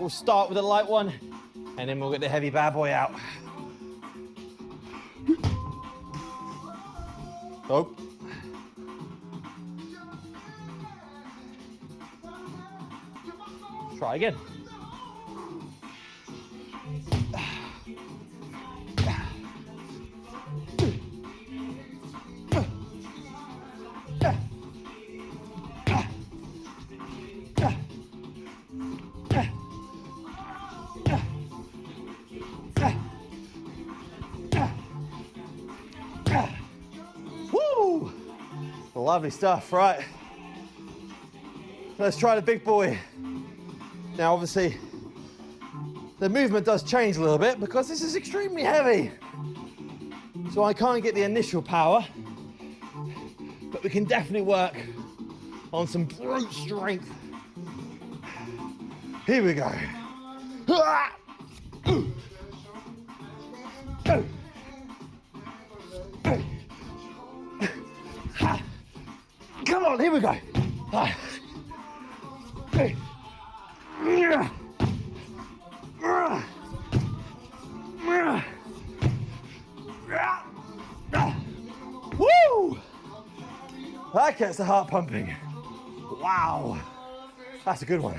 We'll start with a light one, and then we'll get the heavy bad boy out. Oh. Try again. Woo! Lovely stuff, right? Let's try the big boy. Now, obviously, the movement does change a little bit because this is extremely heavy. So I can't get the initial power, but we can definitely work on some brute strength. Here we go. Come on, here we go. Woo! That gets the heart pumping. Wow, that's a good one.